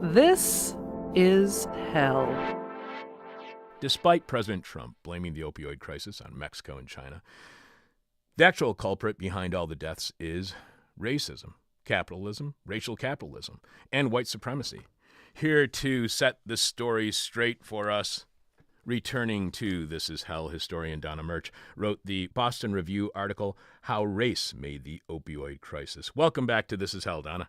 This is hell. Despite President Trump blaming the opioid crisis on Mexico and China, the actual culprit behind all the deaths is racism, capitalism, racial capitalism, and white supremacy. Here to set the story straight for us, returning to This Is Hell, historian Donna Murch wrote the Boston Review article, How Race Made the Opioid Crisis. Welcome back to This Is Hell, Donna.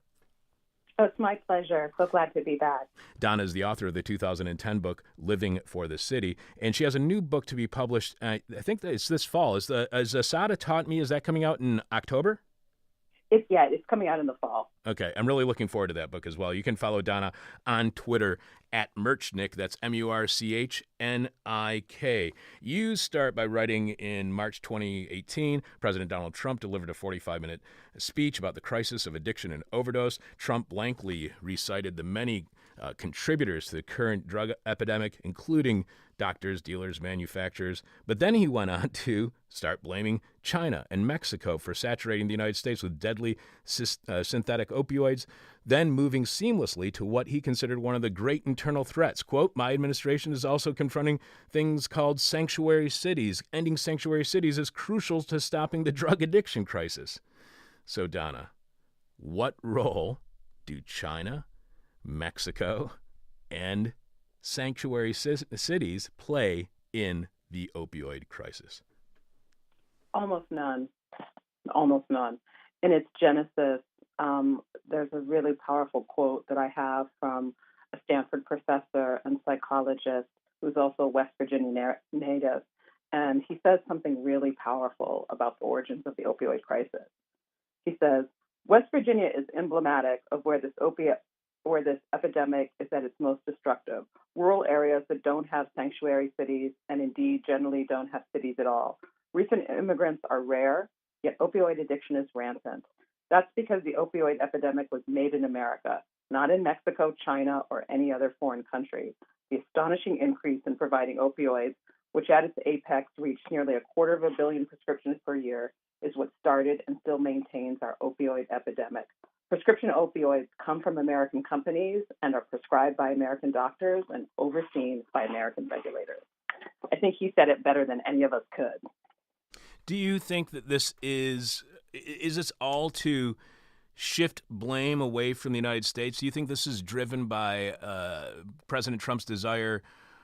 Oh, it's my pleasure. So glad to be back. Donna is the author of the 2010 book, Living for the City, and she has a new book to be published, I think that it's this fall. Is Asada Taught Me, is that coming out in October? It's coming out in the fall. Okay, I'm really looking forward to that book as well. You can follow Donna on Twitter at Murchnik, that's Murchnik. You start by writing in March 2018, President Donald Trump delivered a 45-minute speech about the crisis of addiction and overdose. Trump blankly recited the many contributors to the current drug epidemic, including doctors, dealers, manufacturers. But then he went on to start blaming China and Mexico for saturating the United States with deadly synthetic opioids, then moving seamlessly to what he considered one of the great internal threats. Quote, my administration is also confronting things called sanctuary cities. Ending sanctuary cities is crucial to stopping the drug addiction crisis. So, Donna, what role do China, Mexico, and sanctuary cities play in the opioid crisis? Almost none. Almost none. In its genesis, there's a really powerful quote that I have from a Stanford professor and psychologist who's also a West Virginia native. And he says something really powerful about the origins of the opioid crisis. He says, West Virginia is emblematic of where this epidemic is at its most destructive. Rural areas that don't have sanctuary cities and indeed generally don't have cities at all. Recent immigrants are rare, yet opioid addiction is rampant. That's because the opioid epidemic was made in America, not in Mexico, China, or any other foreign country. The astonishing increase in providing opioids, which at its apex reached nearly 250 million prescriptions per year, is what started and still maintains our opioid epidemic. Prescription opioids come from American companies and are prescribed by American doctors and overseen by American regulators. I think he said it better than any of us could. Do you think that this is this all to shift blame away from the United States? Do you think this is driven by President Trump's desire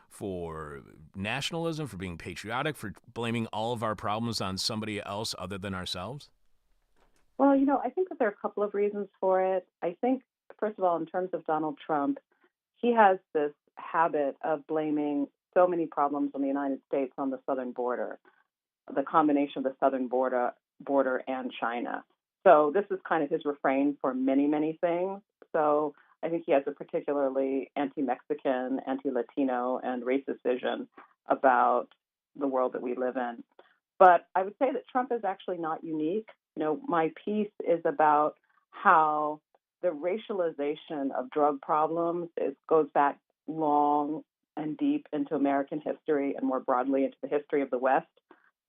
for nationalism, for being patriotic, for blaming all of our problems on somebody else other than ourselves? Well, I think that there are a couple of reasons for it. I think, first of all, in terms of Donald Trump, he has this habit of blaming so many problems in the United States on the southern border, the combination of the southern border and China. So this is kind of his refrain for many, many things. So I think he has a particularly anti-Mexican, anti-Latino, and racist vision about the world that we live in. But I would say that Trump is actually not unique. My piece is about how the racialization of drug problems goes back long and deep into American history and more broadly into the history of the West.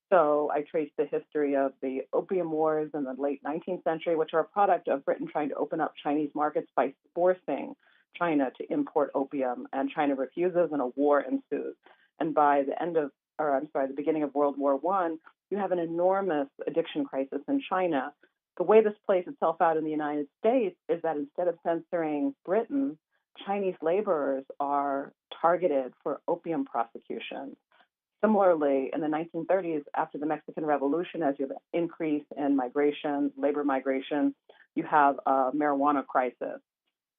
So I trace the history of the opium wars in the late 19th century, which are a product of Britain trying to open up Chinese markets by forcing China to import opium, and China refuses, and a war ensues. And by the beginning of World War I, you have an enormous addiction crisis in China. The way this plays itself out in the United States is that instead of censoring Britain, Chinese laborers are targeted for opium prosecution. Similarly, in the 1930s, after the Mexican Revolution, as you have an increase in migration, labor migration, you have a marijuana crisis.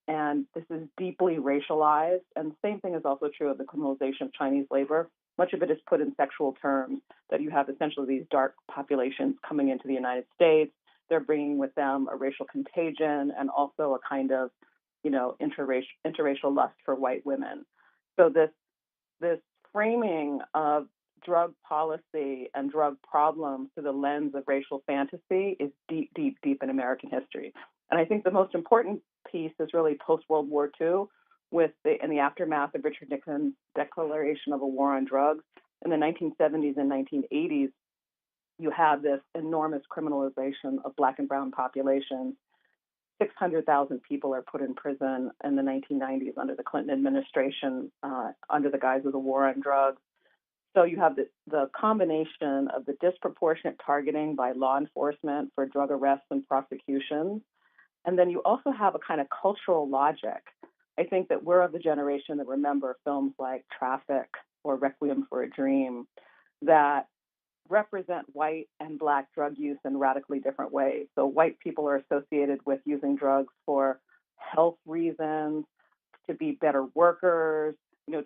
And this is deeply racialized. And the same thing is also true of the criminalization of Chinese labor. Much of it is put in sexual terms, that you have essentially these dark populations coming into the United States. They're bringing with them a racial contagion and also a kind of, interracial lust for white women. So this framing of drug policy and drug problems through the lens of racial fantasy is deep, deep, deep in American history. And I think the most important piece is really post-World War II, in the aftermath of Richard Nixon's declaration of a war on drugs. In the 1970s and 1980s, you have this enormous criminalization of Black and brown populations. 600,000 people are put in prison in the 1990s under the Clinton administration under the guise of the war on drugs. So you have the combination of the disproportionate targeting by law enforcement for drug arrests and prosecutions. And then you also have a kind of cultural logic. I think that we're of the generation that remember films like Traffic or Requiem for a Dream that represent white and black drug use in radically different ways. So white people are associated with using drugs for health reasons, to be better workers,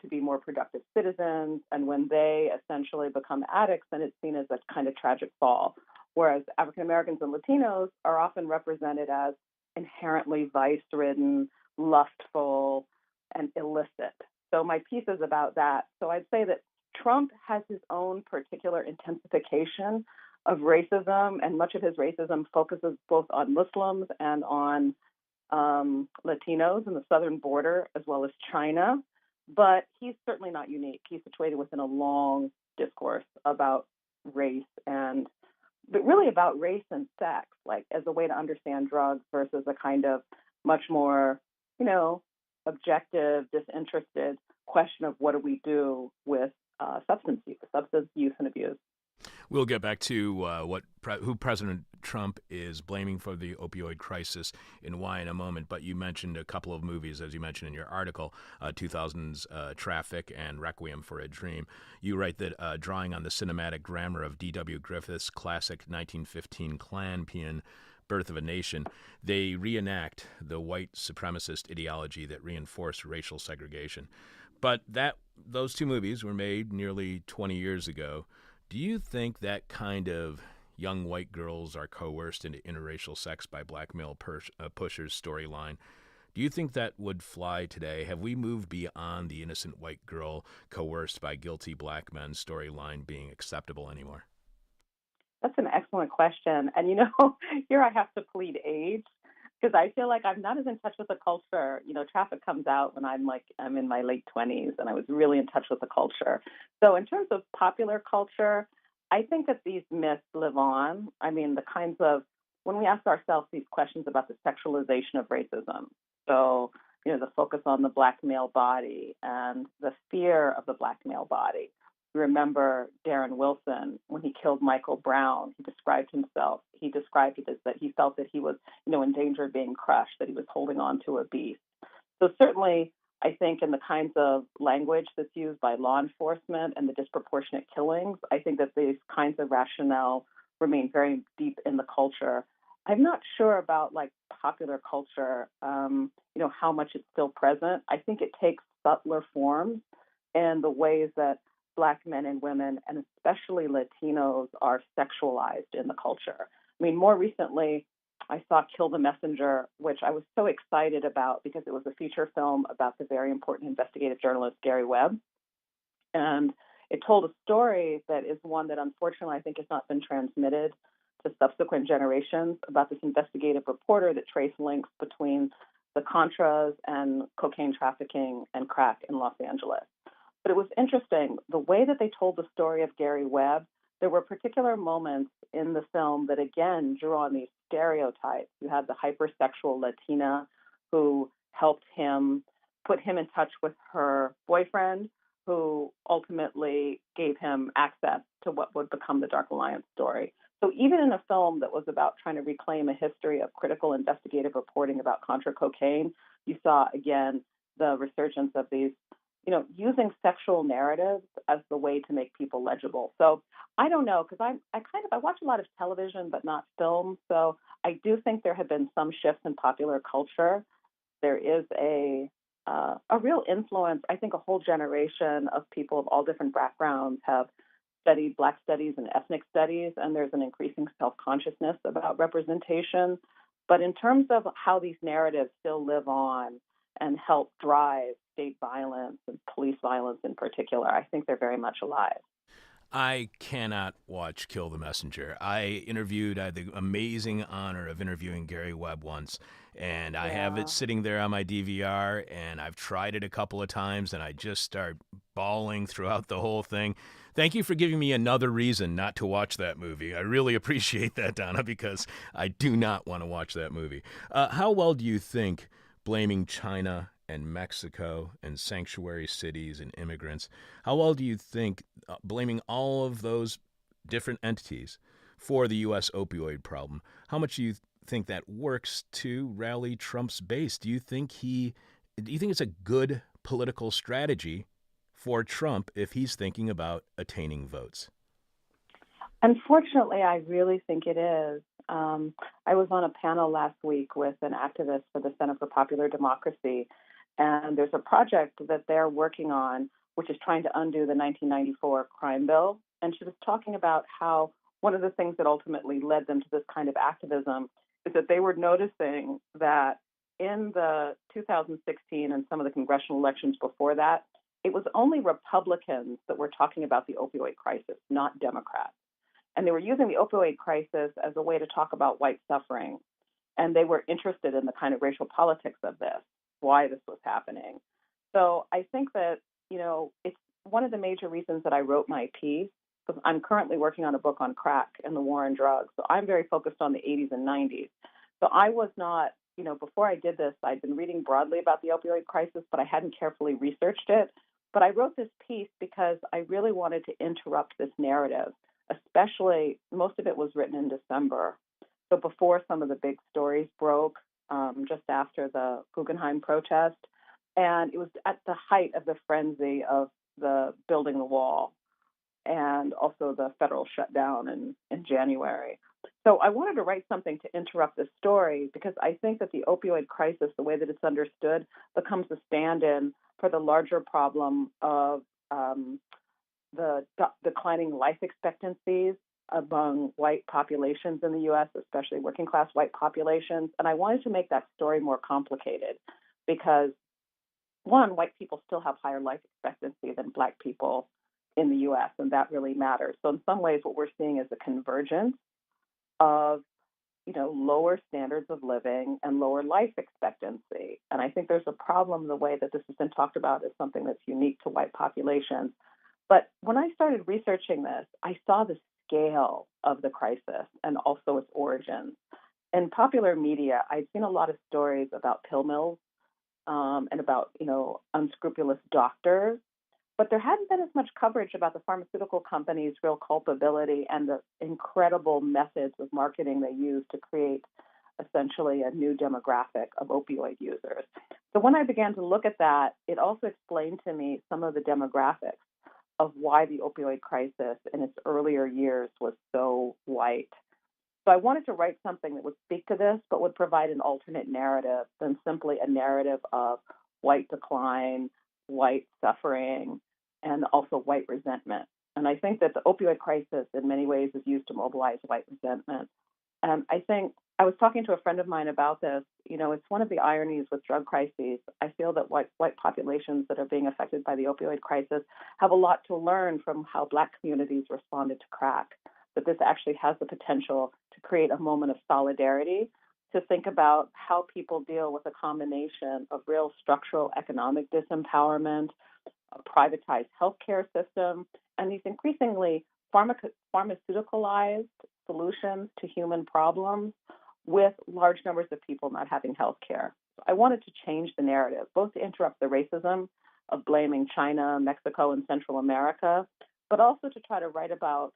to be more productive citizens. And when they essentially become addicts, then it's seen as a kind of tragic fall. Whereas African Americans and Latinos are often represented as inherently vice-ridden, lustful, and illicit. So my piece is about that. So I'd say that Trump has his own particular intensification of racism, and much of his racism focuses both on Muslims and on Latinos in the southern border, as well as China. But he's certainly not unique. He's situated within a long discourse about race but really about race and sex, like as a way to understand drugs versus a kind of much more, objective, disinterested question of what do we do with substance use and abuse. We'll get back to who President Trump is blaming for the opioid crisis and why in a moment. But you mentioned a couple of movies, as you mentioned in your article, 2000's Traffic and Requiem for a Dream. You write that drawing on the cinematic grammar of D.W. Griffith's classic 1915 Klan paean, Birth of a Nation, they reenact the white supremacist ideology that reinforced racial segregation. But those two movies were made nearly 20 years ago. Do you think that kind of young white girls are coerced into interracial sex by black male pushers storyline? Do you think that would fly today? Have we moved beyond the innocent white girl coerced by guilty black men storyline being acceptable anymore? That's an excellent question. And, here I have to plead age because I feel like I'm not as in touch with the culture. Traffic comes out when I'm in my late 20s, and I was really in touch with the culture. So in terms of popular culture, I think that these myths live on. I mean, the kinds of, when we ask ourselves these questions about the sexualization of racism, so, the focus on the black male body and the fear of the black male body. Remember Darren Wilson, when he killed Michael Brown, he described it as that he felt that he was, in danger of being crushed, that he was holding on to a beast. So certainly, I think in the kinds of language that's used by law enforcement and the disproportionate killings, I think that these kinds of rationale remain very deep in the culture. I'm not sure about popular culture, how much it's still present. I think it takes subtler forms and the ways that Black men and women, and especially Latinos, are sexualized in the culture. I mean, more recently, I saw Kill the Messenger, which I was so excited about because it was a feature film about the very important investigative journalist Gary Webb. And it told a story that is one that unfortunately I think has not been transmitted to subsequent generations, about this investigative reporter that traced links between the Contras and cocaine trafficking and crack in Los Angeles. But it was interesting, the way that they told the story of Gary Webb, there were particular moments in the film that, again, drew on these stereotypes. You had the hypersexual Latina who helped put him in touch with her boyfriend, who ultimately gave him access to what would become the Dark Alliance story. So even in a film that was about trying to reclaim a history of critical investigative reporting about Contra cocaine, you saw, again, the resurgence of these using sexual narratives as the way to make people legible. So I don't know, because I watch a lot of television, but not film. So I do think there have been some shifts in popular culture. There is a real influence. I think a whole generation of people of all different backgrounds have studied Black studies and ethnic studies, and there's an increasing self-consciousness about representation. But in terms of how these narratives still live on and help drive state violence and police violence in particular, I think they're very much alive. I cannot watch Kill the Messenger. I had the amazing honor of interviewing Gary Webb once, and I have it sitting there on my DVR, and I've tried it a couple of times, and I just start bawling throughout the whole thing. Thank you for giving me another reason not to watch that movie. I really appreciate that, Donna, because I do not want to watch that movie. How well do you think blaming China and Mexico and sanctuary cities and immigrants, how well do you think blaming all of those different entities for the U.S. opioid problem, how much do you think that works to rally Trump's base? Do you think it's a good political strategy for Trump if he's thinking about attaining votes? Unfortunately, I really think it is. I was on a panel last week with an activist for the Center for Popular Democracy, and there's a project that they're working on which is trying to undo the 1994 crime bill. And she was talking about how one of the things that ultimately led them to this kind of activism is that they were noticing that in the 2016 and some of the congressional elections before that, it was only Republicans that were talking about the opioid crisis, not Democrats. And they were using the opioid crisis as a way to talk about white suffering. And they were interested in the kind of racial politics of this, why this was happening. So I think that, it's one of the major reasons that I wrote my piece, because I'm currently working on a book on crack and the war on drugs. So I'm very focused on the 80s and 90s. So I was not, before I did this, I'd been reading broadly about the opioid crisis, but I hadn't carefully researched it. But I wrote this piece because I really wanted to interrupt this narrative, especially most of it was written in December. So before some of the big stories broke, just after the Guggenheim protest. And it was at the height of the frenzy of the building the wall and also the federal shutdown in January. So I wanted to write something to interrupt this story because I think that the opioid crisis, the way that it's understood, becomes a stand-in for the larger problem of the declining life expectancies among white populations in the U.S., especially working-class white populations. And I wanted to make that story more complicated because, one, white people still have higher life expectancy than Black people in the U.S., and that really matters. So in some ways, what we're seeing is a convergence of, lower standards of living and lower life expectancy. And I think there's a problem the way that this has been talked about as something that's unique to white populations. But when I started researching this, I saw the scale of the crisis and also its origins. In popular media, I'd seen a lot of stories about pill mills and about, unscrupulous doctors. But there hadn't been as much coverage about the pharmaceutical companies' real culpability and the incredible methods of marketing they use to create essentially a new demographic of opioid users. So when I began to look at that, it also explained to me some of the demographics of why the opioid crisis in its earlier years was so white. So I wanted to write something that would speak to this, but would provide an alternate narrative than simply a narrative of white decline, white suffering, and also white resentment. And I think that the opioid crisis in many ways is used to mobilize white resentment. And I think I was talking to a friend of mine about this. It's one of the ironies with drug crises. I feel that white populations that are being affected by the opioid crisis have a lot to learn from how Black communities responded to crack, that this actually has the potential to create a moment of solidarity, to think about how people deal with a combination of real structural economic disempowerment, a privatized healthcare system, and these increasingly pharmaceuticalized solutions to human problems with large numbers of people not having healthcare. So I wanted to change the narrative, both to interrupt the racism of blaming China, Mexico, and Central America, but also to try to write about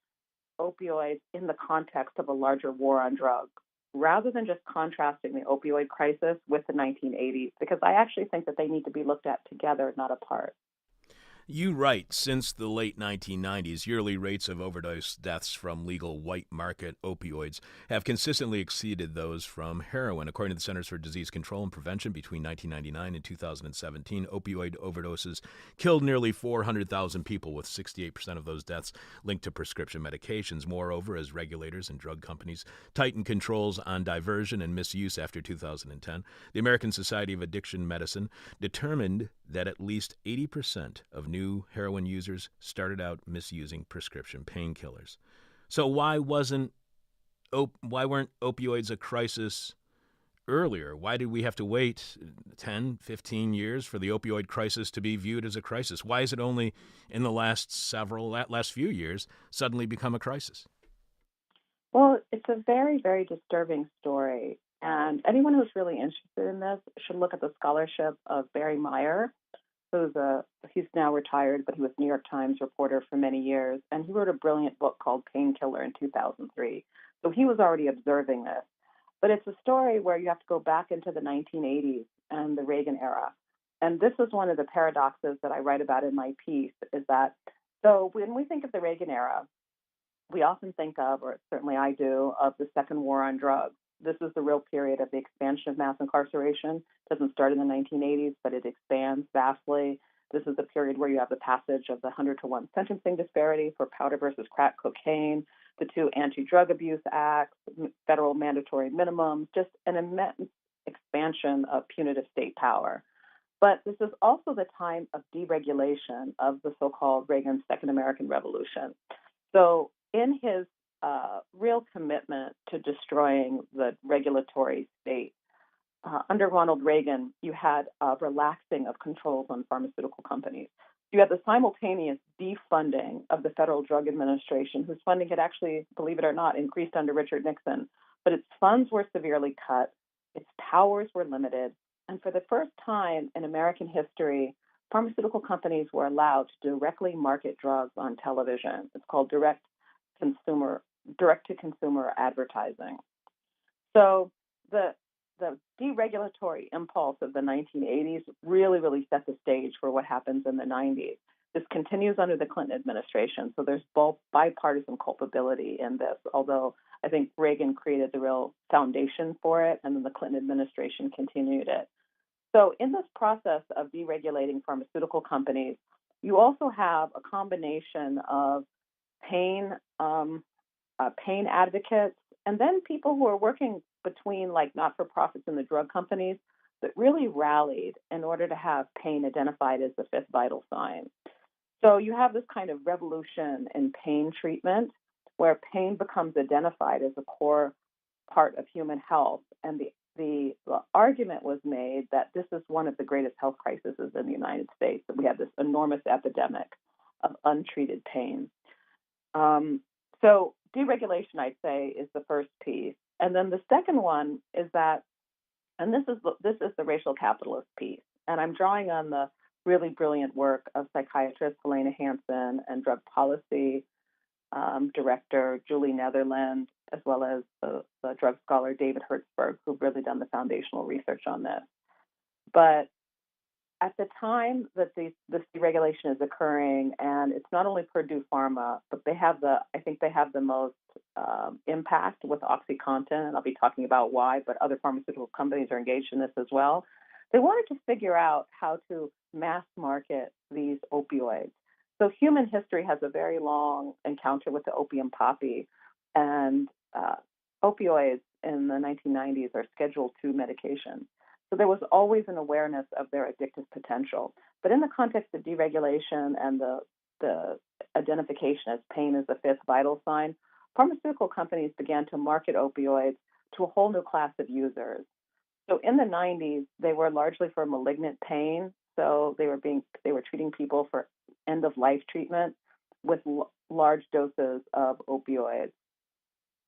opioids in the context of a larger war on drugs, rather than just contrasting the opioid crisis with the 1980s, because I actually think that they need to be looked at together, not apart. You write, since the late 1990s, yearly rates of overdose deaths from legal white market opioids have consistently exceeded those from heroin. According to the Centers for Disease Control and Prevention, between 1999 and 2017, opioid overdoses killed nearly 400,000 people, with 68% of those deaths linked to prescription medications. Moreover, as regulators and drug companies tighten controls on diversion and misuse after 2010, the American Society of Addiction Medicine determined that at least 80% of new heroin users started out misusing prescription painkillers. So why weren't opioids a crisis earlier? Why did we have to wait 10, 15 years for the opioid crisis to be viewed as a crisis? Why is it only in the last few years suddenly become a crisis? Well, it's a very, very disturbing story. And anyone who's really interested in this should look at the scholarship of Barry Meyer, he's now retired, but he was New York Times reporter for many years. And he wrote a brilliant book called Painkiller in 2003. So he was already observing this. But it's a story where you have to go back into the 1980s and the Reagan era. And this is one of the paradoxes that I write about in my piece is that so when we think of the Reagan era, we often think of, or certainly I do, of the second war on drugs. This is the real period of the expansion of mass incarceration. It doesn't start in the 1980s, but it expands vastly. This is the period where you have the passage of the 100-to-1 sentencing disparity for powder versus crack cocaine, the two anti-drug abuse acts, federal mandatory minimums, just an immense expansion of punitive state power. But this is also the time of deregulation of the so-called Reagan Second American Revolution. So in his real commitment to destroying the regulatory state, under Ronald Reagan, you had a relaxing of controls on pharmaceutical companies. You had the simultaneous defunding of the Federal Drug Administration, whose funding had actually, believe it or not, increased under Richard Nixon, but its funds were severely cut, its powers were limited, and for the first time in American history, pharmaceutical companies were allowed to directly market drugs on television. It's called direct to consumer advertising. So the deregulatory impulse of the 1980s really, really set the stage for what happens in the 90s. This continues under the Clinton administration, so there's both bipartisan culpability in this, although I think Reagan created the real foundation for it, and then the Clinton administration continued it. So in this process of deregulating pharmaceutical companies, you also have a combination of pain pain advocates, and then people who are working between like not-for-profits and the drug companies that really rallied in order to have pain identified as the fifth vital sign. So you have this kind of revolution in pain treatment where pain becomes identified as a core part of human health. And the argument was made that this is one of the greatest health crises in the United States, that we have this enormous epidemic of untreated pain. So deregulation, I'd say, is the first piece. And then the second one is that, and this is the racial capitalist piece. And I'm drawing on the really brilliant work of psychiatrist Helena Hansen and drug policy director Julie Netherland, as well as the drug scholar David Hertzberg, who've really done the foundational research on this. But at the time that this deregulation is occurring, and it's not only Purdue Pharma, but I think they have the most impact with OxyContin, and I'll be talking about why, but other pharmaceutical companies are engaged in this as well. They wanted to figure out how to mass market these opioids. So human history has a very long encounter with the opium poppy, and opioids in the 1990s are Schedule II medications. So there was always an awareness of their addictive potential. But in the context of deregulation and the identification as pain as the fifth vital sign, pharmaceutical companies began to market opioids to a whole new class of users. So in the 90s, they were largely for malignant pain. So they were treating people for end of life treatment with large doses of opioids.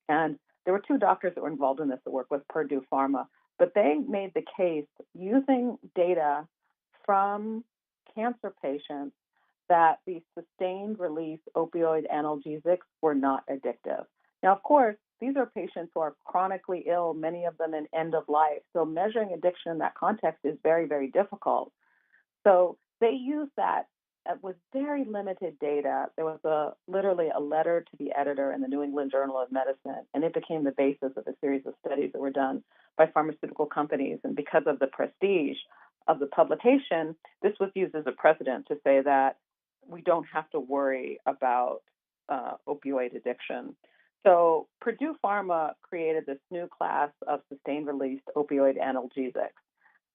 And there were two doctors that were involved in this that worked with Purdue Pharma, but they made the case using data from cancer patients that these sustained release opioid analgesics were not addictive. Now, of course, these are patients who are chronically ill, many of them in end of life. So measuring addiction in that context is very, very difficult. So they used that with very limited data. There was literally a letter to the editor in the New England Journal of Medicine, and it became the basis of a series of studies that were done by pharmaceutical companies. And because of the prestige of the publication, this was used as a precedent to say that we don't have to worry about opioid addiction. So Purdue Pharma created this new class of sustained release opioid analgesics.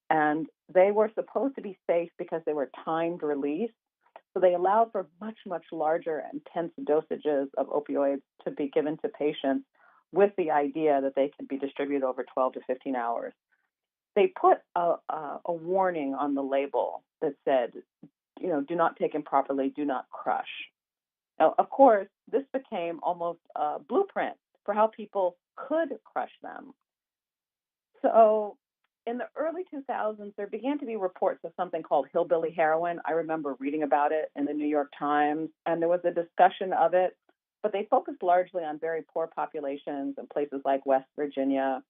And they were supposed to be safe because they were timed release. So they allowed for much, much larger intense dosages of opioids to be given to patients with the idea that they could be distributed over 12 to 15 hours. they put a warning on the label that said, do not take improperly, do not crush. Now, of course, this became almost a blueprint for how people could crush them. So in the early 2000s, there began to be reports of something called hillbilly heroin. I remember reading about it in the New York Times, and there was a discussion of it, but they focused largely on very poor populations in places like West Virginia.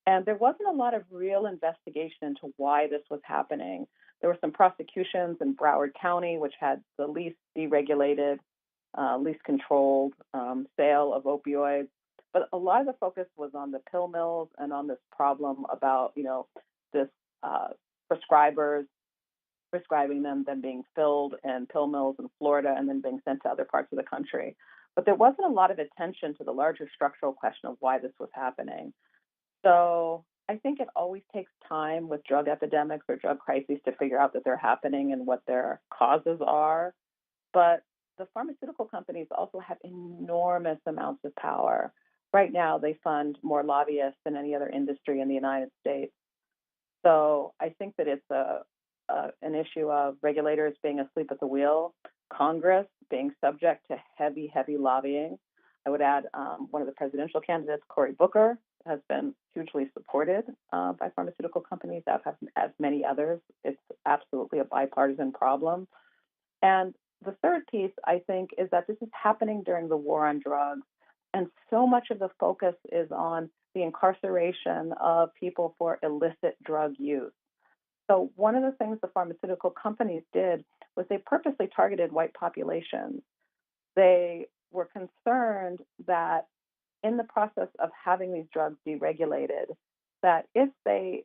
And there wasn't a lot of real investigation into why this was happening. There were some prosecutions in Broward County, which had the least deregulated, least controlled sale of opioids. But a lot of the focus was on the pill mills and on this problem about, this prescribers prescribing them, then being filled in pill mills in Florida and then being sent to other parts of the country. But there wasn't a lot of attention to the larger structural question of why this was happening. So I think it always takes time with drug epidemics or drug crises to figure out that they're happening and what their causes are. But the pharmaceutical companies also have enormous amounts of power. Right now, they fund more lobbyists than any other industry in the United States. So I think that it's an issue of regulators being asleep at the wheel, Congress being subject to heavy, heavy lobbying. I would add one of the presidential candidates, Cory Booker, has been hugely supported by pharmaceutical companies, as many others. It's absolutely a bipartisan problem. And the third piece, I think, is that this is happening during the war on drugs. And so much of the focus is on the incarceration of people for illicit drug use. So one of the things the pharmaceutical companies did was they purposely targeted white populations. They were concerned that in the process of having these drugs deregulated, that if the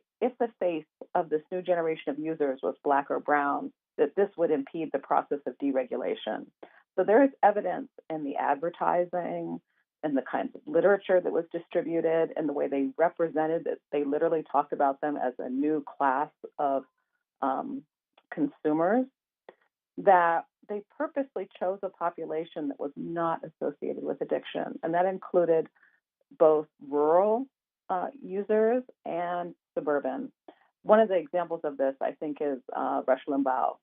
face of this new generation of users was black or brown, that this would impede the process of deregulation. So there is evidence in the advertising and the kinds of literature that was distributed and the way they represented it. They literally talked about them as a new class of consumers, that they purposely chose a population that was not associated with addiction. And that included both rural users and suburban. One of the examples of this, I think, is Rush Limbaugh.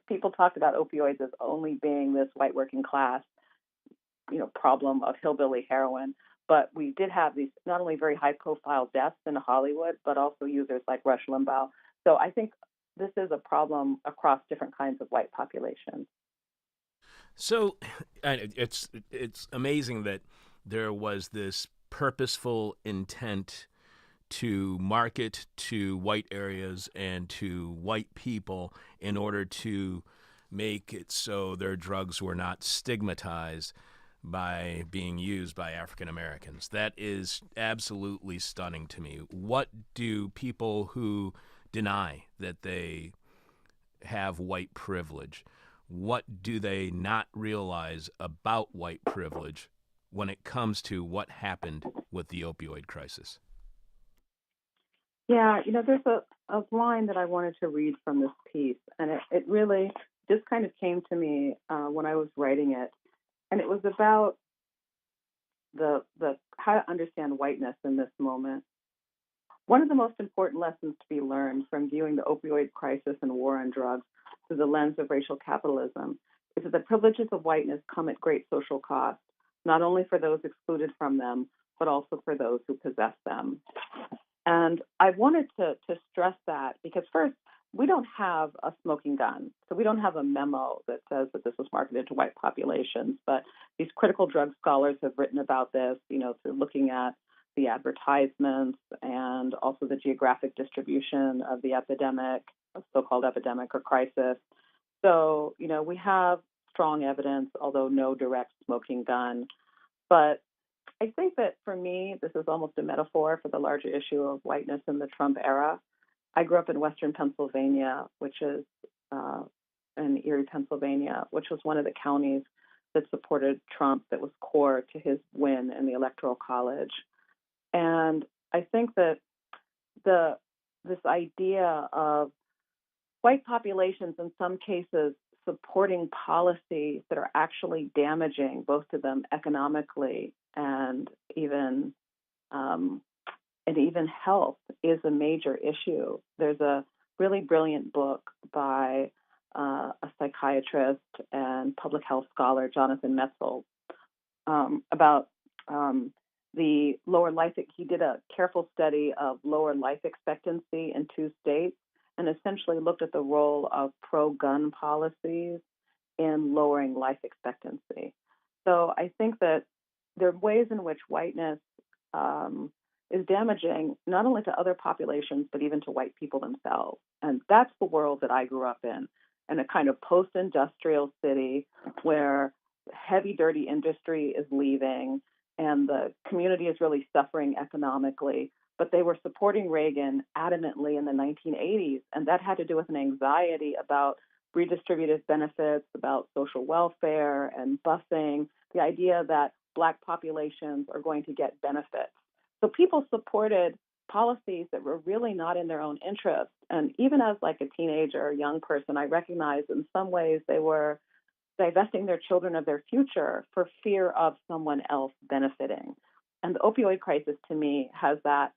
People talked about opioids as only being this white working class, problem of hillbilly heroin. But we did have these not only very high profile deaths in Hollywood, but also users like Rush Limbaugh. So I think this is a problem across different kinds of white populations. So it's amazing that there was this purposeful intent to market to white areas and to white people in order to make it so their drugs were not stigmatized by being used by African Americans. That is absolutely stunning to me. What do people who deny that they have white privilege, what do they not realize about white privilege when it comes to what happened with the opioid crisis? Yeah, there's a line that I wanted to read from this piece, and it really just kind of came to me when I was writing it. And it was about the how to understand whiteness in this moment. One of the most important lessons to be learned from viewing the opioid crisis and war on drugs through the lens of racial capitalism is that the privileges of whiteness come at great social cost, not only for those excluded from them, but also for those who possess them. And I wanted to stress that because first, we don't have a smoking gun. So we don't have a memo that says that this was marketed to white populations. But these critical drug scholars have written about this, through looking at the advertisements and also the geographic distribution of the epidemic, so-called epidemic or crisis. So, we have strong evidence, although no direct smoking gun. But I think that for me, this is almost a metaphor for the larger issue of whiteness in the Trump era. I grew up in Western Pennsylvania, which is in Erie, Pennsylvania, which was one of the counties that supported Trump, that was core to his win in the Electoral College. And I think that this idea of white populations in some cases supporting policies that are actually damaging both to them economically and even and even health is a major issue. There's a really brilliant book by a psychiatrist and public health scholar, Jonathan Metzl, about the lower life. He did a careful study of lower life expectancy in two states and essentially looked at the role of pro-gun policies in lowering life expectancy. So I think that there are ways in which whiteness is damaging not only to other populations, but even to white people themselves. And that's the world that I grew up in a kind of post industrial city where heavy, dirty industry is leaving and the community is really suffering economically. But they were supporting Reagan adamantly in the 1980s. And that had to do with an anxiety about redistributive benefits, about social welfare and busing, the idea that Black populations are going to get benefits. So people supported policies that were really not in their own interest. And even as like a teenager or young person, I recognized in some ways they were divesting their children of their future for fear of someone else benefiting. And the opioid crisis to me has that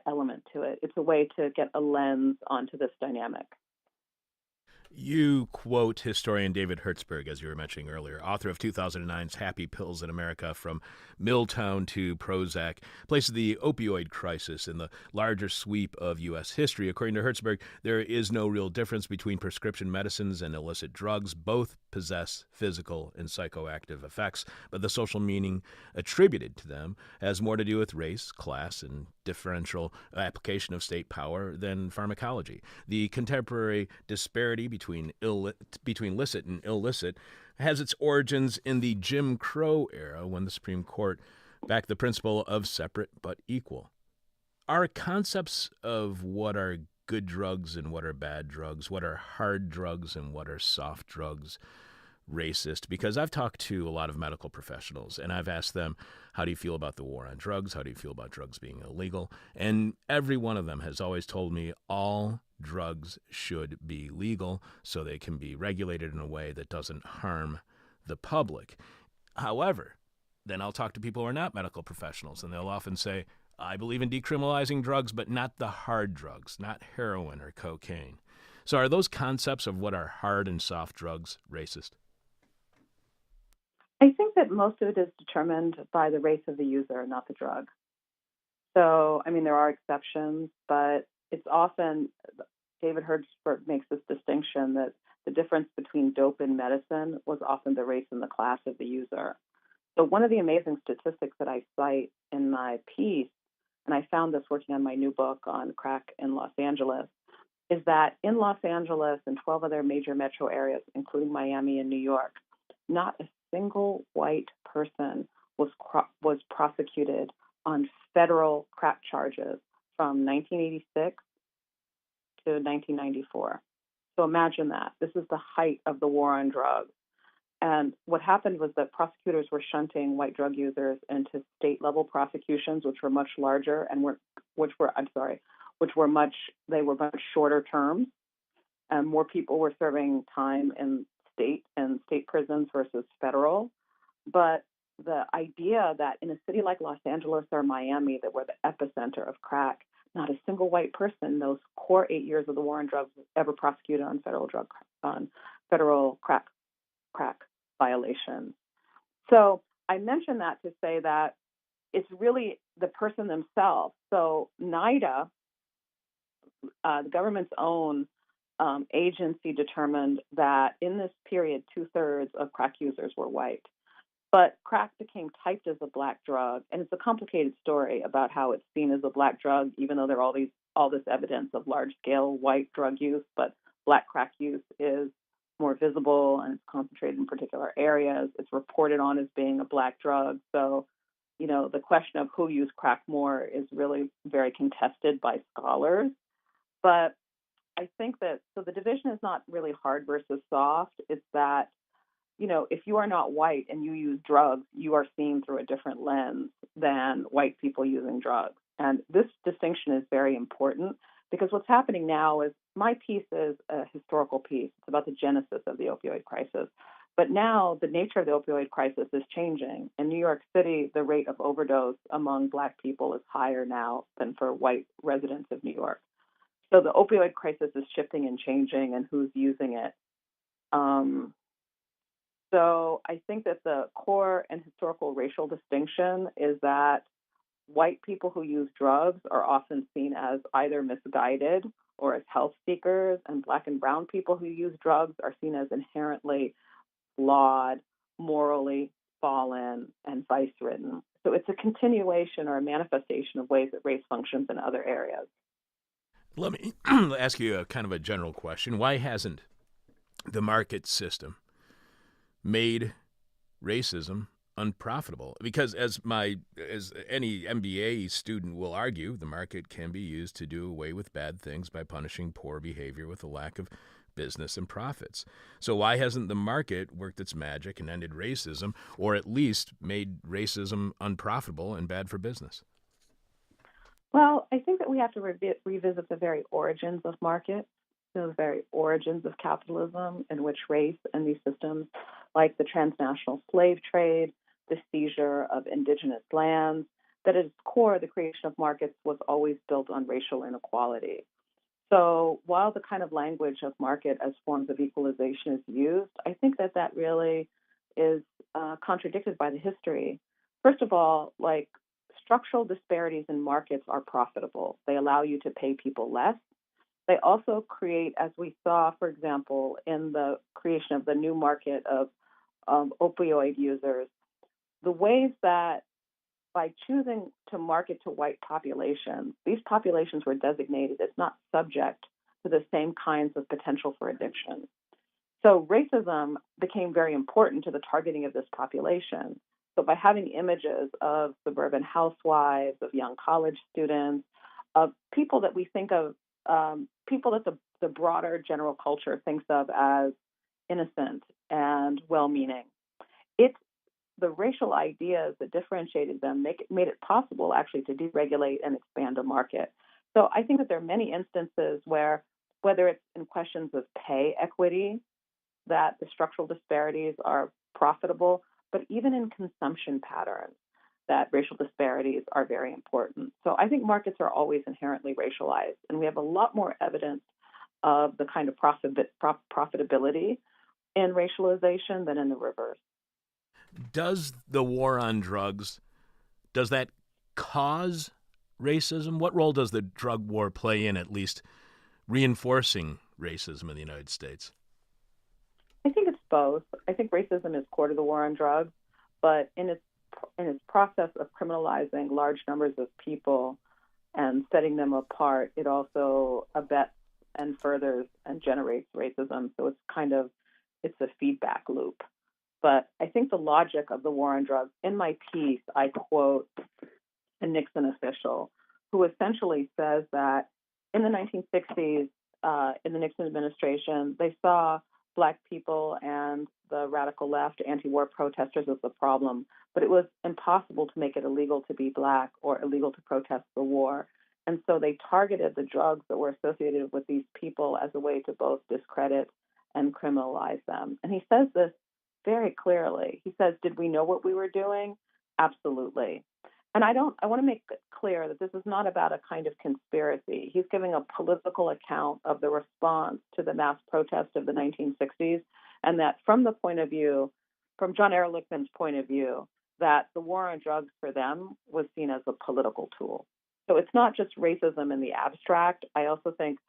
element to it. It's a way to get a lens onto this dynamic. You quote historian David Hertzberg, as you were mentioning earlier, author of 2009's Happy Pills in America, From Milltown to Prozac, places the opioid crisis in the larger sweep of U.S. history. According to Hertzberg, there is no real difference between prescription medicines and illicit drugs. Both possess physical and psychoactive effects, but the social meaning attributed to them has more to do with race, class, and differential application of state power than pharmacology. The contemporary disparity between licit and illicit has its origins in the Jim Crow era, when the Supreme Court backed the principle of separate but equal. Our concepts of what are good drugs and what are bad drugs, what are hard drugs and what are soft drugs, racist? Because I've talked to a lot of medical professionals and I've asked them, how do you feel about the war on drugs? How do you feel about drugs being illegal? And every one of them has always told me all drugs should be legal so they can be regulated in a way that doesn't harm the public. However, then I'll talk to people who are not medical professionals and they'll often say, I believe in decriminalizing drugs, but not the hard drugs, not heroin or cocaine. So are those concepts of what are hard and soft drugs racist? I think that most of it is determined by the race of the user, not the drug. So, I mean, there are exceptions, but it's often, David Hertzberg makes this distinction that the difference between dope and medicine was often the race and the class of the user. So, one of the amazing statistics that I cite in my piece, and I found this working on my new book on crack in Los Angeles, is that in Los Angeles and 12 other major metro areas, including Miami and New York, not a single white person was prosecuted on federal crack charges from 1986 to 1994. So imagine that. This is the height of the war on drugs. And what happened was that prosecutors were shunting white drug users into state level prosecutions, which were much larger and they were much shorter terms, and more people were serving time in state prisons versus federal. But the idea that in a city like Los Angeles or Miami, that were the epicenter of crack, not a single white person in those core 8 years of the war on drugs was ever prosecuted on federal crack violations. So I mention that to say that it's really the person themselves. So NIDA, the government's own agency, determined that in this period, 2/3 of crack users were white. But crack became typed as a black drug, and it's a complicated story about how it's seen as a black drug, even though there are all this evidence of large-scale white drug use. But black crack use is more visible and it's concentrated in particular areas. It's reported on as being a black drug. So, the question of who used crack more is really very contested by scholars. But I think that, so the division is not really hard versus soft. It's that, if you are not white and you use drugs, you are seen through a different lens than white people using drugs. And this distinction is very important because what's happening now is my piece is a historical piece. It's about the genesis of the opioid crisis. But now the nature of the opioid crisis is changing. In New York City, the rate of overdose among Black people is higher now than for white residents of New York. So the opioid crisis is shifting and changing, and who's using it. Um, so I think that the core and historical racial distinction is that white people who use drugs are often seen as either misguided or as health seekers, and Black and brown people who use drugs are seen as inherently flawed, morally fallen, and vice ridden. So it's a continuation or a manifestation of ways that race functions in other areas. Let me ask you a kind of a general question. Why hasn't the market system made racism unprofitable? Because as any MBA student will argue, the market can be used to do away with bad things by punishing poor behavior with a lack of business and profits. So why hasn't the market worked its magic and ended racism, or at least made racism unprofitable and bad for business? Well, I think that we have to revisit the very origins of markets, the very origins of capitalism, in which race and these systems, like the transnational slave trade, the seizure of indigenous lands, that at its core, the creation of markets was always built on racial inequality. So while the kind of language of market as forms of equalization is used, I think that that really is contradicted by the history. First of all, like structural disparities in markets are profitable. They allow you to pay people less. They also create, as we saw, for example, in the creation of the new market of opioid users, the ways that by choosing to market to white populations, these populations were designated as not subject to the same kinds of potential for addiction. So racism became very important to the targeting of this population. So by having images of suburban housewives, of young college students, of people that we think of, people that the broader general culture thinks of as innocent and well-meaning, it the racial ideas that differentiated them made it possible actually to deregulate and expand a market. So I think that there are many instances where, whether it's in questions of pay equity, that the structural disparities are profitable, but even in consumption patterns, that racial disparities are very important. So I think markets are always inherently racialized, and we have a lot more evidence of the kind of profitability in racialization than in the reverse. Does the war on drugs, does that cause racism? What role does the drug war play in at least reinforcing racism in the United States? I think it's both. I think racism is core to the war on drugs, but in its process of criminalizing large numbers of people and setting them apart, it also abets and furthers and generates racism. So it's a feedback loop. But I think the logic of the war on drugs, in my piece, I quote a Nixon official who essentially says that in the 1960s, in the Nixon administration, they saw Black people and the radical left, anti-war protesters as the problem, but it was impossible to make it illegal to be Black or illegal to protest the war. And so they targeted the drugs that were associated with these people as a way to both discredit and criminalize them. And he says this very clearly. He says, did we know what we were doing? Absolutely. And I want to make it clear that this is not about a kind of conspiracy. He's giving a political account of the response to the mass protest of the 1960s, and that from John Ehrlichman's point of view, that the war on drugs for them was seen as a political tool. So it's not just racism in the abstract. I also think,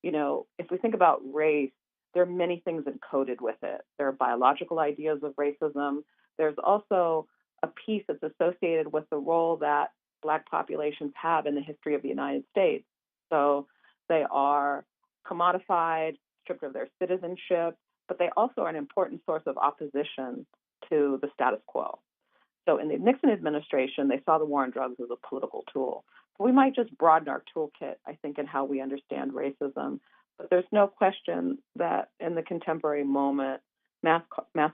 if we think about race, there are many things encoded with it. There are biological ideas of racism. There's also a piece that's associated with the role that Black populations have in the history of the United States. So they are commodified, stripped of their citizenship, but they also are an important source of opposition to the status quo. So in the Nixon administration, they saw the war on drugs as a political tool. But we might just broaden our toolkit, I think, in how we understand racism. But there's no question that in the contemporary moment, mass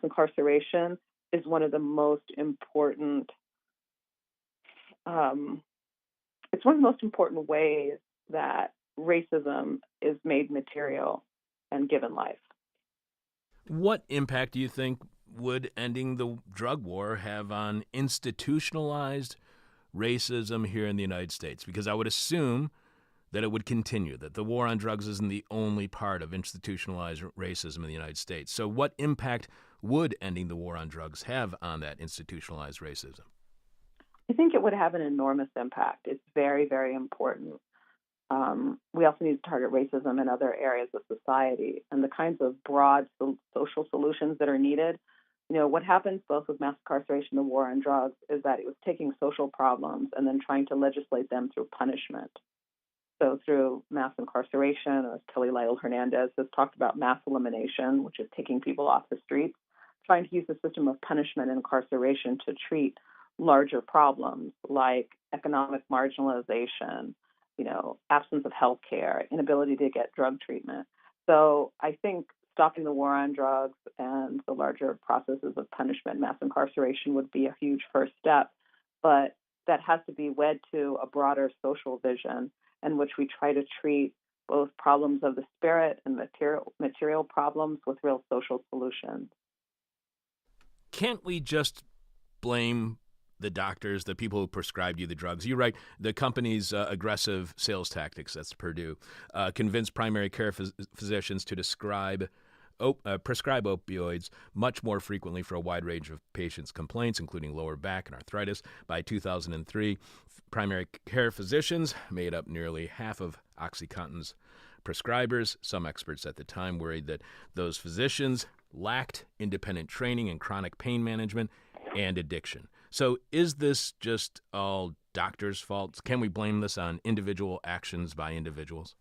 incarceration is one of the most important. It's one of the most important ways that racism is made material and given life. What impact do you think would ending the drug war have on institutionalized racism here in the United States? Because I would assume that it would continue, that the war on drugs isn't the only part of institutionalized racism in the United States. So what impact would ending the war on drugs have on that institutionalized racism? I think it would have an enormous impact. It's very, very important. We also need to target racism in other areas of society and the kinds of broad social solutions that are needed. What happens both with mass incarceration and the war on drugs is that it was taking social problems and then trying to legislate them through punishment. So through mass incarceration, as Kelly Lytle Hernandez has talked about mass elimination, which is taking people off the streets, trying to use the system of punishment and incarceration to treat larger problems like economic marginalization, absence of health care, inability to get drug treatment. So I think stopping the war on drugs and the larger processes of punishment, mass incarceration would be a huge first step. But that has to be wed to a broader social vision in which we try to treat both problems of the spirit and material problems with real social solutions. Can't we just blame the doctors, the people who prescribed you the drugs? You write the company's aggressive sales tactics, that's Purdue, convinced primary care physicians to prescribe opioids much more frequently for a wide range of patients' complaints, including lower back and arthritis. By 2003, primary care physicians made up nearly half of OxyContin's prescribers. Some experts at the time worried that those physicians lacked independent training in chronic pain management and addiction. So is this just all doctors' fault? Can we blame this on individual actions by individuals?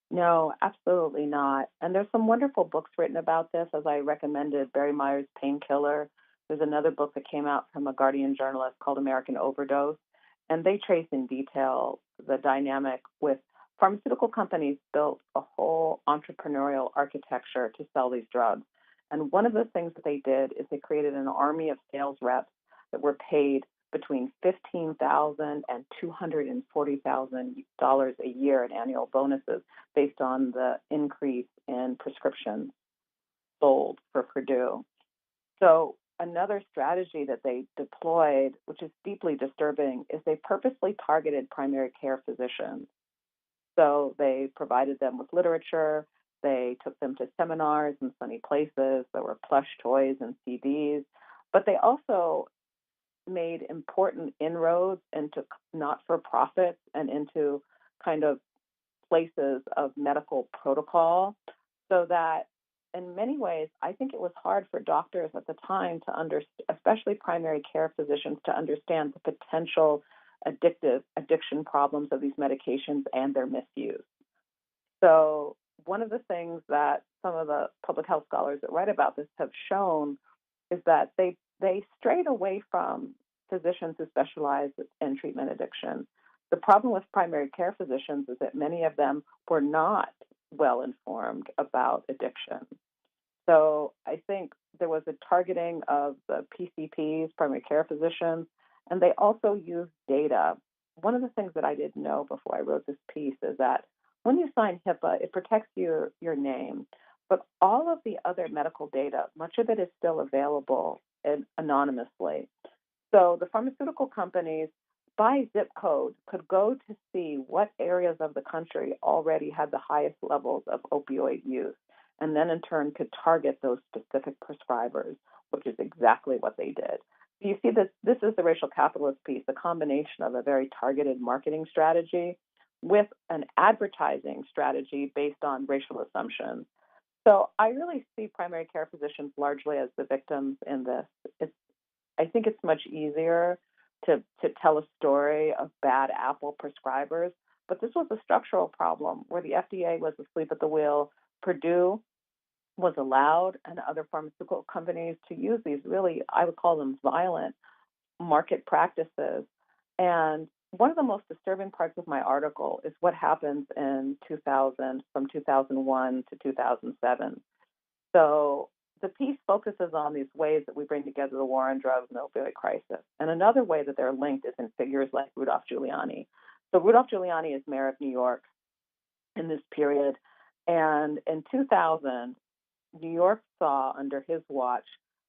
No, absolutely not. And there's some wonderful books written about this, as I recommended Barry Meyer's Painkiller. There's another book that came out from a Guardian journalist called American Overdose, and they trace in detail the dynamic with pharmaceutical companies built a whole entrepreneurial architecture to sell these drugs. And one of the things that they did is they created an army of sales reps that were paid between $15,000 and $240,000 a year in annual bonuses based on the increase in prescriptions sold for Purdue. So another strategy that they deployed, which is deeply disturbing, is they purposely targeted primary care physicians. So they provided them with literature. They took them to seminars in sunny places. There were plush toys and CDs. But they also made important inroads into not-for-profits and into kind of places of medical protocol, so that in many ways, I think it was hard for doctors at the time to understand, especially primary care physicians, to understand the potential addiction problems of these medications and their misuse. So one of the things that some of the public health scholars that write about this have shown is that they strayed away from physicians who specialize in treatment addiction. The problem with primary care physicians is that many of them were not well informed about addiction. So I think there was a targeting of the PCPs, primary care physicians, and they also used data. One of the things that I didn't know before I wrote this piece is that when you sign HIPAA, it protects your name, but all of the other medical data, much of it is still available anonymously. So the pharmaceutical companies, by zip code, could go to see what areas of the country already had the highest levels of opioid use, and then in turn could target those specific prescribers, which is exactly what they did. So you see this is the racial capitalist piece, a combination of a very targeted marketing strategy with an advertising strategy based on racial assumptions. So I really see primary care physicians largely as the victims in this. I think it's much easier to tell a story of bad apple prescribers, but this was a structural problem where the FDA was asleep at the wheel. Purdue was allowed and other pharmaceutical companies to use these really, I would call them violent market practices. And one of the most disturbing parts of my article is what happens in 2000, from 2001 to 2007. So the piece focuses on these ways that we bring together the war on drugs and the opioid crisis. And another way that they're linked is in figures like Rudolph Giuliani. So Rudolph Giuliani is mayor of New York in this period. And in 2000, New York saw under his watch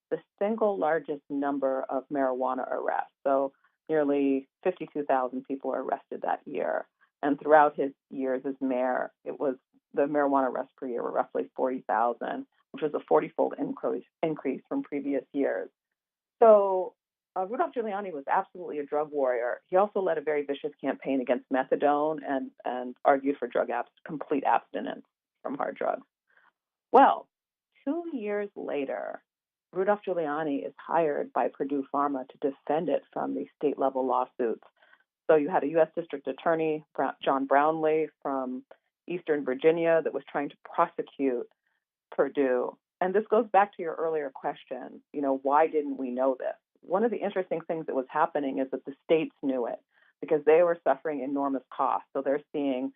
the single largest number of marijuana arrests. So nearly 52,000 people were arrested that year. And throughout his years as mayor, it was the marijuana arrests per year were roughly 40,000, which was a 40-fold increase from previous years. So Rudolph Giuliani was absolutely a drug warrior. He also led a very vicious campaign against methadone and argued for complete abstinence from hard drugs. Well, 2 years later, Rudolph Giuliani is hired by Purdue Pharma to defend it from these state level lawsuits. So you had a U.S. District Attorney, John Brownlee from Eastern Virginia, that was trying to prosecute Purdue. And this goes back to your earlier question, why didn't we know this? One of the interesting things that was happening is that the states knew it because they were suffering enormous costs. So they're seeing,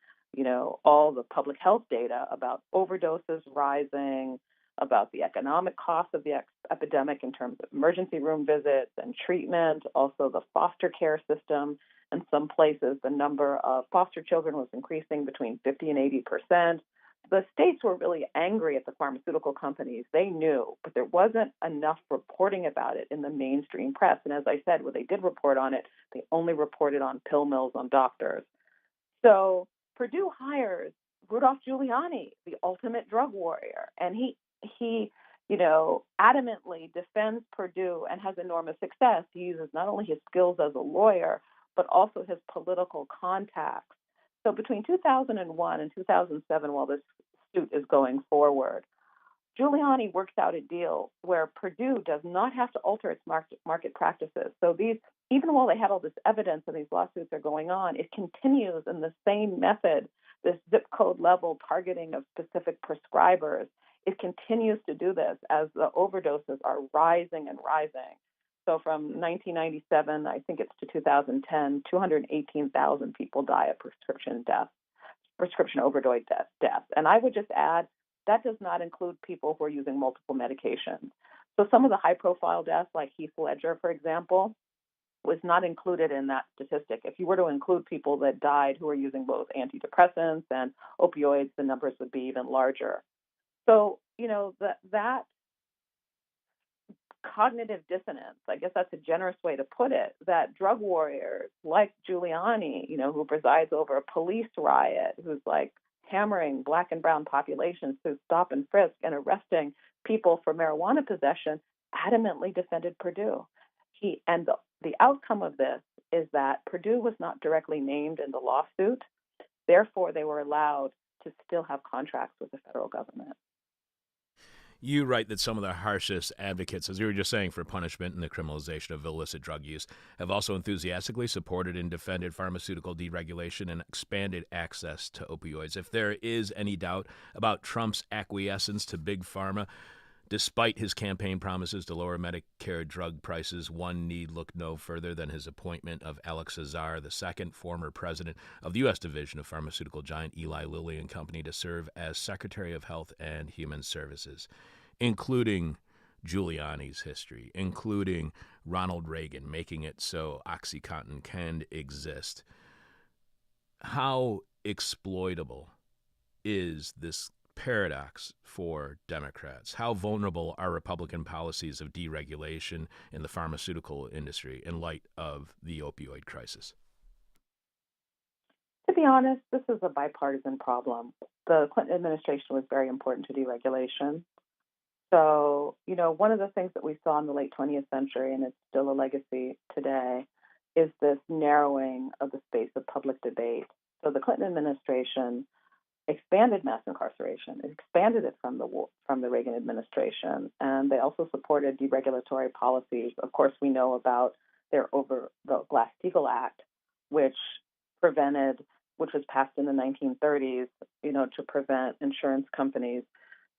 all the public health data about overdoses rising, about the economic cost of the epidemic in terms of emergency room visits and treatment, also the foster care system. In some places, the number of foster children was increasing between 50 and 80%. The states were really angry at the pharmaceutical companies. They knew, but there wasn't enough reporting about it in the mainstream press. And as I said, when they did report on it, they only reported on pill mills, on doctors. So Purdue hires Rudolph Giuliani, the ultimate drug warrior, and he adamantly defends Purdue and has enormous success. He uses not only his skills as a lawyer, but also his political contacts. So between 2001 and 2007, while this suit is going forward, Giuliani works out a deal where Purdue does not have to alter its market practices. So even while they have all this evidence and these lawsuits are going on, it continues in the same method, this zip code level targeting of specific prescribers. It continues to do this as the overdoses are rising and rising. So from 1997, I think it's to 2010, 218,000 people die of prescription opioid deaths. And I would just add, that does not include people who are using multiple medications. So some of the high-profile deaths, like Heath Ledger, for example, was not included in that statistic. If you were to include people that died who were using both antidepressants and opioids, the numbers would be even larger. So, that cognitive dissonance, I guess that's a generous way to put it, that drug warriors like Giuliani, who presides over a police riot, who's like hammering black and brown populations through stop and frisk and arresting people for marijuana possession, adamantly defended Purdue. The outcome of this is that Purdue was not directly named in the lawsuit. Therefore, they were allowed to still have contracts with the federal government. You write that some of the harshest advocates, as you were just saying, for punishment and the criminalization of illicit drug use have also enthusiastically supported and defended pharmaceutical deregulation and expanded access to opioids. If there is any doubt about Trump's acquiescence to Big Pharma, despite his campaign promises to lower Medicare drug prices, one need look no further than his appointment of Alex Azar, the second former president of the U.S. division of pharmaceutical giant Eli Lilly and Company, to serve as Secretary of Health and Human Services, including Giuliani's history, including Ronald Reagan, making it so OxyContin can exist. How exploitable is this paradox for Democrats? How vulnerable are Republican policies of deregulation in the pharmaceutical industry in light of the opioid crisis? To be honest, this is a bipartisan problem. The Clinton administration was very important to deregulation. So, one of the things that we saw in the late 20th century, and it's still a legacy today, is this narrowing of the space of public debate. So the Clinton administration expanded mass incarceration. It expanded it from the Reagan administration, and they also supported deregulatory policies. Of course, we know about the Glass-Steagall Act, which was passed in the 1930s, to prevent insurance companies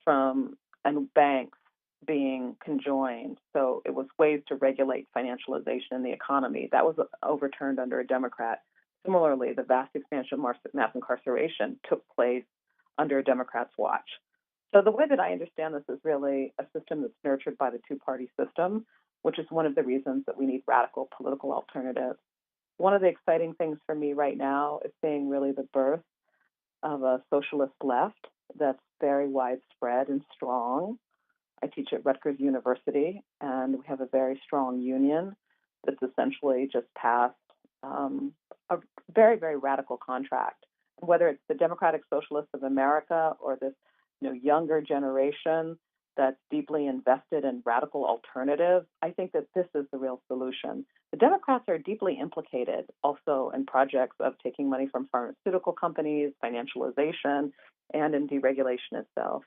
and banks being conjoined. So it was ways to regulate financialization in the economy. That was overturned under a Democrat. Similarly, the vast expansion of mass incarceration took place under a Democrat's watch. So the way that I understand this is really a system that's nurtured by the two-party system, which is one of the reasons that we need radical political alternatives. One of the exciting things for me right now is seeing really the birth of a socialist left that's very widespread and strong. I teach at Rutgers University, and we have a very strong union that's essentially just passed a very, very radical contract. Whether it's the Democratic Socialists of America or this younger generation that's deeply invested in radical alternatives, I think that this is the real solution. The Democrats are deeply implicated also in projects of taking money from pharmaceutical companies, financialization, and in deregulation itself.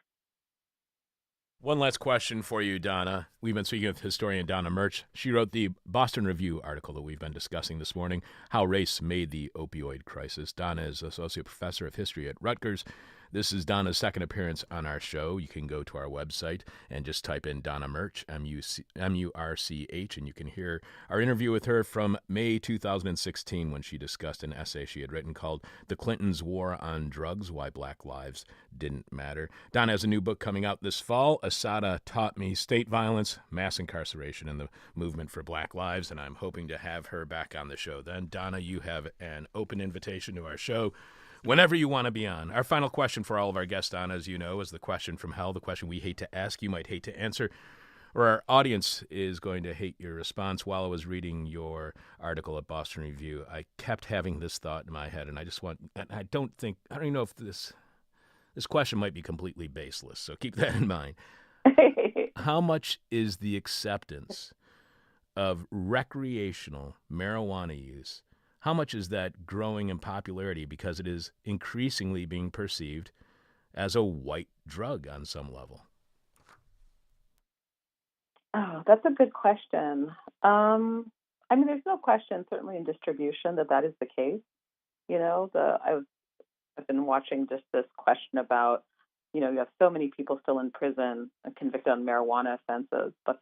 One last question for you, Donna. We've been speaking with historian Donna Murch. She wrote the Boston Review article that we've been discussing this morning, How Race Made the Opioid Crisis. Donna is Associate Professor of History at Rutgers. This is Donna's second appearance on our show. You can go to our website and just type in Donna Murch, M-U-R-C-H, and you can hear our interview with her from May 2016 when she discussed an essay she had written called The Clintons' War on Drugs, Why Black Lives Didn't Matter. Donna has a new book coming out this fall, Assata Taught Me State Violence, Mass Incarceration, and the Movement for Black Lives, and I'm hoping to have her back on the show then. Donna, you have an open invitation to our show whenever you want to be on. Our final question for all of our guests, Donna, as you know, is the question from hell, the question we hate to ask, you might hate to answer, or our audience is going to hate your response. While I was reading your article at Boston Review, I kept having this thought in my head, and I don't even know if this question might be completely baseless, so keep that in mind. How much is the acceptance of recreational marijuana use, how much is that growing in popularity because it is increasingly being perceived as a white drug on some level? Oh, that's a good question. There's no question, certainly in distribution, that is the case. I've been watching just this question about, you have so many people still in prison and convicted on marijuana offenses, but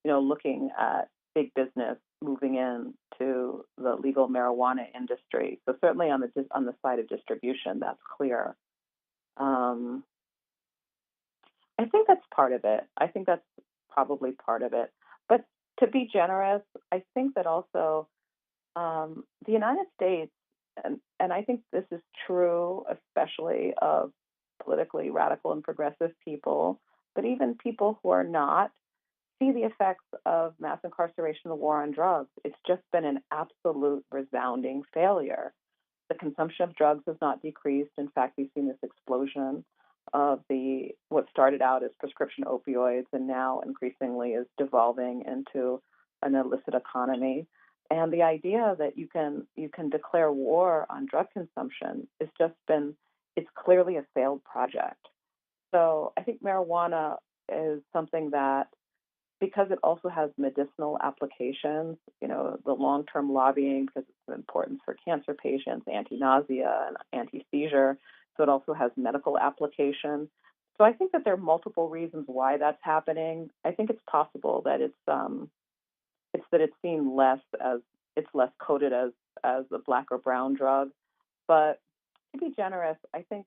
looking at big business moving in to the legal marijuana industry. So certainly on the side of distribution, that's clear. I think that's part of it. I think that's probably part of it. But to be generous, I think that also the United States, and I think this is true especially of politically radical and progressive people, but even people who are not, see the effects of mass incarceration and the war on drugs. It's just been an absolute resounding failure. The consumption of drugs has not decreased. In fact, we've seen this explosion of what started out as prescription opioids and now increasingly is devolving into an illicit economy. And the idea that you can declare war on drug consumption it's clearly a failed project. So I think marijuana is something that, because it also has medicinal applications, the long-term lobbying, because it's important for cancer patients, anti-nausea and anti-seizure, so it also has medical application. So I think that there are multiple reasons why that's happening. I think it's possible that it's seen less as it's less coded as a black or brown drug. But to be generous, I think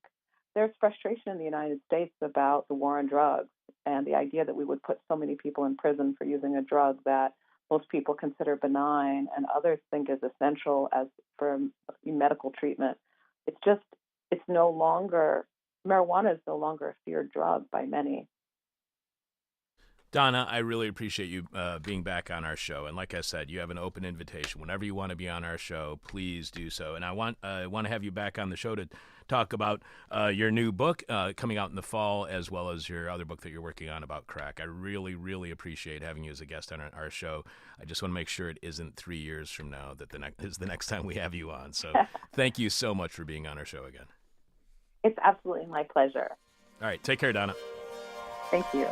there's frustration in the United States about the war on drugs and the idea that we would put so many people in prison for using a drug that most people consider benign and others think is essential as for medical treatment. Marijuana is no longer a feared drug by many. Donna, I really appreciate you being back on our show. And like I said, you have an open invitation. Whenever you want to be on our show, please do so. And I want to have you back on the show to talk about your new book coming out in the fall, as well as your other book that you're working on about crack. I really, really appreciate having you as a guest on our show. I just want to make sure it isn't 3 years from now that is the next time we have you on. So thank you so much for being on our show again. It's absolutely my pleasure. All right. Take care, Donna. Thank you.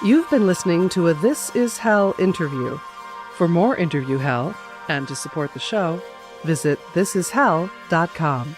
You've been listening to a This Is Hell interview. For more interview hell and to support the show, visit thisishell.com.